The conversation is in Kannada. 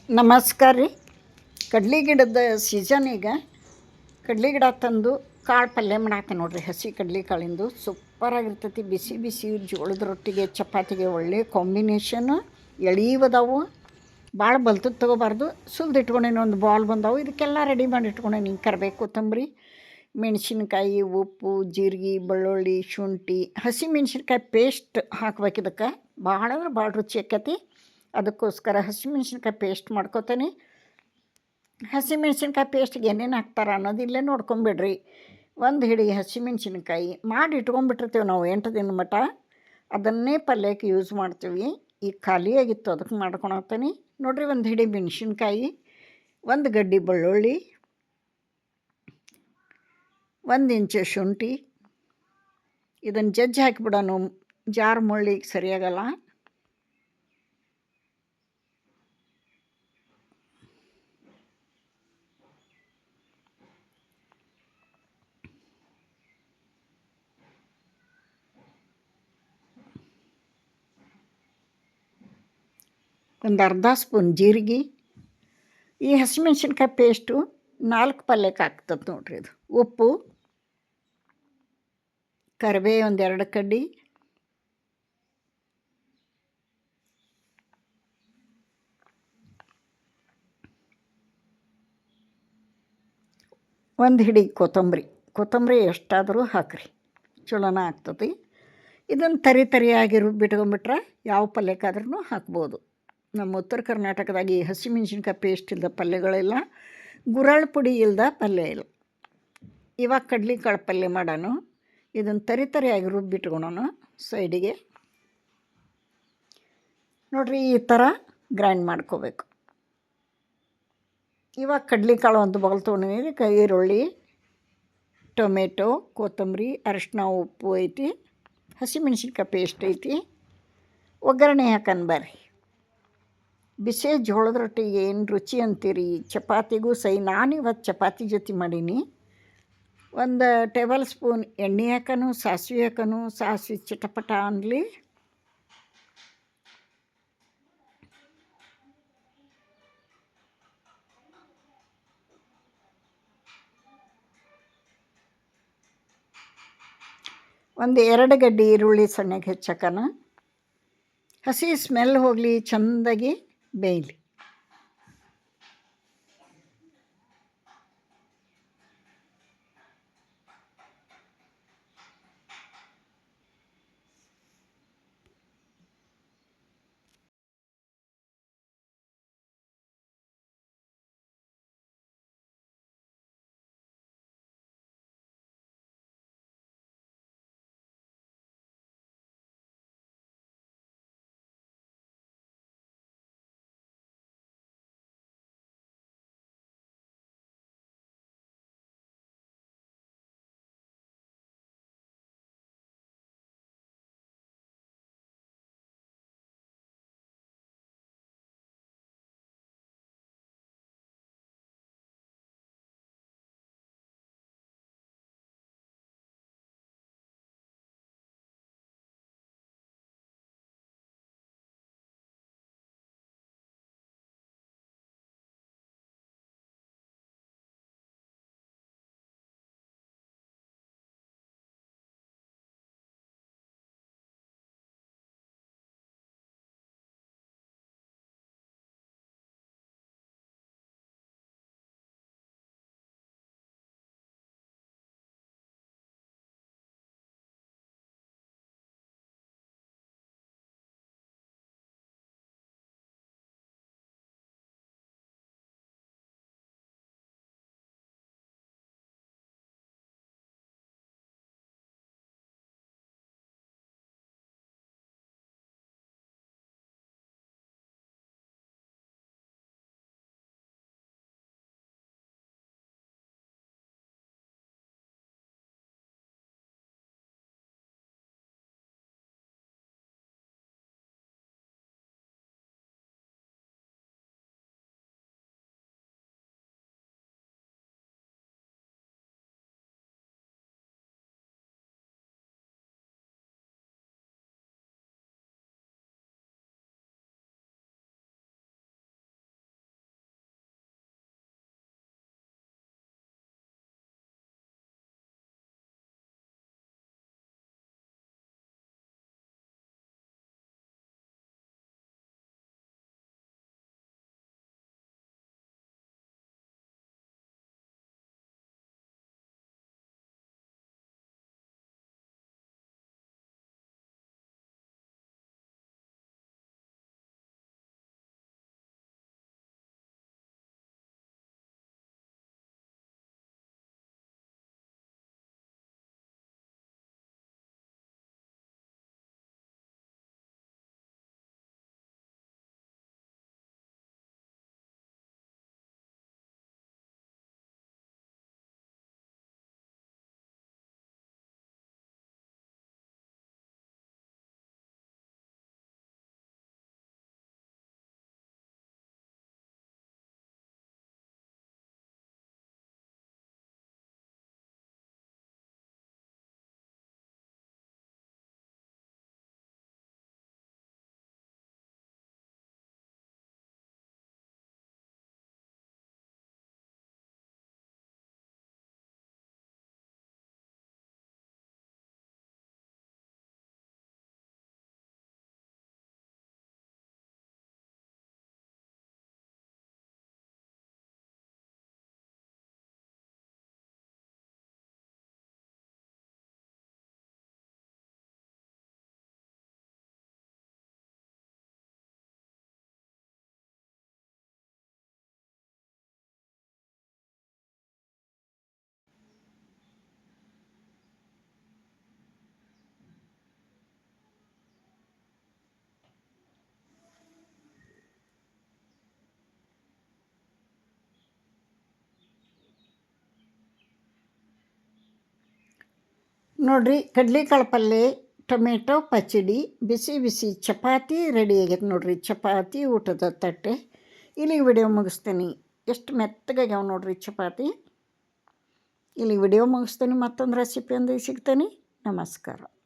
ನಮಸ್ಕಾರ ರೀ. ಕಡ್ಲಿ ಗಿಡದ ಸೀಸನ್ ಈಗ. ಕಡ್ಲಿ ಗಿಡ ತಂದು ಕಾಳು ಪಲ್ಯ ಮಾಡಾಕ ನೋಡ್ರಿ. ಹಸಿ ಕಡ್ಲಿ ಕಾಳಿಂದು ಸೂಪರಾಗಿರ್ತೈತಿ. ಬಿಸಿ ಬಿಸಿ ಜೋಳದ ರೊಟ್ಟಿಗೆ ಚಪಾತಿಗೆ ಒಳ್ಳೆ ಕಾಂಬಿನೇಷನ್ನು. ಎಳೀವದಾವು, ಭಾಳ ಬಲ್ತದ್ದು ತೊಗೋಬಾರ್ದು. ಸುಲ್ದು ಇಟ್ಕೊಂಡೇನಿ, ಒಂದು ಬಾಲ್ ಬಂದವು. ಇದಕ್ಕೆಲ್ಲ ರೆಡಿ ಮಾಡಿ ಇಟ್ಕೊಂಡೇನಿ. ಕರಿಬೇವು, ಕೊತ್ತಂಬರಿ, ಮೆಣಸಿನ್ಕಾಯಿ, ಉಪ್ಪು, ಜೀರಿಗೆ, ಬೆಳ್ಳುಳ್ಳಿ, ಶುಂಠಿ, ಹಸಿ ಮೆಣಸಿನ್ಕಾಯಿ ಪೇಸ್ಟ್ ಹಾಕ್ಬೇಕು. ಇದಕ್ಕೆ ಭಾಳ ಅಂದ್ರೆ ಭಾಳ ರುಚಿ ಆಕ್ಕೈತಿ. ಅದಕ್ಕೋಸ್ಕರ ಹಸಿಮೆಣ್ಸಿನ್ಕಾಯಿ ಪೇಸ್ಟ್ ಮಾಡ್ಕೋತೇನೆ. ಹಸಿಮೆಣ್ಸಿನ್ಕಾಯಿ ಪೇಸ್ಟ್ಗೆ ಏನೇನು ಹಾಕ್ತಾರೆ ಅನ್ನೋದು ಇಲ್ಲೇ ನೋಡ್ಕೊಂಬಿಡ್ರಿ. ಒಂದು ಹಿಡಿ ಹಸಿಮೆಣ್ಸಿನ್ಕಾಯಿ ಮಾಡಿ ಇಟ್ಕೊಂಡ್ಬಿಟ್ಟಿರ್ತೀವಿ ನಾವು 8 ದಿನ ಮಟ್ಟ. ಅದನ್ನೇ ಪಲ್ಯಕ್ಕೆ ಯೂಸ್ ಮಾಡ್ತೀವಿ. ಈಗ ಖಾಲಿಯಾಗಿತ್ತು, ಅದಕ್ಕೆ ಮಾಡ್ಕೊಳತ್ತೇನೆ ನೋಡಿರಿ. ಒಂದು ಹಿಡಿ ಮೆಣಸಿನ್ಕಾಯಿ, ಒಂದು ಗಡ್ಡಿ ಬೆಳ್ಳುಳ್ಳಿ, 1 ಇಂಚು ಶುಂಠಿ. ಇದನ್ನು ಜಜ್ಜಿ ಹಾಕಿಬಿಡೋಣ, ಜಾರು ಮುಳ್ಳಿಗೆ ಸರಿಯಾಗಲ್ಲ. ಒಂದು ಅರ್ಧ ಸ್ಪೂನ್ ಜೀರಿಗೆ. ಈ ಹಸಿಮೆಣ್ಸಿನ್ಕಾಯಿ ಪೇಸ್ಟು 4 ಪಲ್ಯಕ್ಕೆ ಆಗ್ತದೆ ನೋಡ್ರಿ. ಇದು ಉಪ್ಪು, ಕರಿಬೇವು ಒಂದು 2 ಕಡ್ಡಿ, ಒಂದು ಹಿಡಿ ಕೊತ್ತಂಬರಿ ಎಷ್ಟಾದರೂ ಹಾಕಿರಿ, ಚಲೋನ ಆಗ್ತದೆ. ಇದನ್ನು ತರಿಯಾಗಿ ರುಬ್ಬಿಟ್ಕೊಂಡ್ಬಿಟ್ರೆ ಯಾವ ಪಲ್ಯಕ್ಕಾದ್ರೂ ಹಾಕ್ಬೋದು. ನಮ್ಮ ಉತ್ತರ ಕರ್ನಾಟಕದಾಗ ಈ ಹಸಿಮೆಣ್ಸಿನ್ಕಾಯಿ ಪೇಸ್ಟ್ ಇಲ್ಲದ ಪಲ್ಯಗಳೆಲ್ಲ, ಗುರಾಳ್ ಪುಡಿ ಇಲ್ಲದ ಪಲ್ಯ ಇಲ್ಲ. ಇವಾಗ ಕಡ್ಲಿ ಕಾಳು ಪಲ್ಯ ಮಾಡೋಣ. ಇದನ್ನು ತರಿಯಾಗಿ ರುಬ್ಬಿಟ್ಕೊಳೋಣ ಸೈಡಿಗೆ. ನೋಡಿರಿ, ಈ ಥರ ಗ್ರೈಂಡ್ ಮಾಡ್ಕೋಬೇಕು. ಇವಾಗ ಕಡ್ಲಿ ಕಾಳು ಒಂದು ಬಗಲ್ ತೊಗೊಂಡಿನಿ. ಈರುಳ್ಳಿ, ಟೊಮೆಟೊ, ಕೊತ್ತಂಬರಿ, ಅರಿಶಿನ, ಉಪ್ಪು ಐತಿ, ಹಸಿಮೆಣ್ಸಿನ್ಕಾಯಿ ಪೇಸ್ಟ್ ಐತಿ. ಒಗ್ಗರಣೆ ಹಾಕನ್ ಬರ್ರಿ. ಬಿಸಿ ಜೋಳದ ರೊಟ್ಟಿಗೆ ಏನು ರುಚಿ ಅಂತೀರಿ, ಚಪಾತಿಗೂ ಸೈ. ನಾನಿವತ್ತು ಚಪಾತಿ ಜೊತೆ ಮಾಡೀನಿ. 1 ಟೇಬಲ್ ಸ್ಪೂನ್ ಎಣ್ಣೆ ಹಾಕನು, ಸಾಸಿವೆ ಹಾಕನು. ಸಾಸಿವೆ ಚಿಟಪಟ ಅನ್ನಲಿ. ಒಂದು 2 ಗಡ್ಡಿ ಈರುಳ್ಳಿ ಸಣ್ಣಗೆ ಹೆಚ್ಚಕನ. ಹಸಿ ಸ್ಮೆಲ್ ಹೋಗಲಿ, ಚೆಂದಾಗಿ ಬೇಯಲಿ. ನೋಡಿರಿ ಕಡ್ಲೆಕಾಳು ಪಲ್ಯ, ಟೊಮೆಟೊ ಪಚಡಿ, ಬಿಸಿ ಬಿಸಿ ಚಪಾತಿ ರೆಡಿ ಆಗೈತೆ ನೋಡಿರಿ. ಚಪಾತಿ ಊಟದ ತಟ್ಟೆ. ಇಲ್ಲಿಗೆ ವಿಡಿಯೋ ಮುಗಿಸ್ತೀನಿ. ಎಷ್ಟು ಮೆತ್ತಗಾಗ್ಯಾವ ನೋಡಿರಿ ಚಪಾತಿ. ಇಲ್ಲಿಗೆ ವಿಡಿಯೋ ಮುಗಿಸ್ತೀನಿ. ಮತ್ತೊಂದು ರೆಸಿಪಿಯೊಂದಿಗೆ ಸಿಗ್ತೀನಿ. ನಮಸ್ಕಾರ.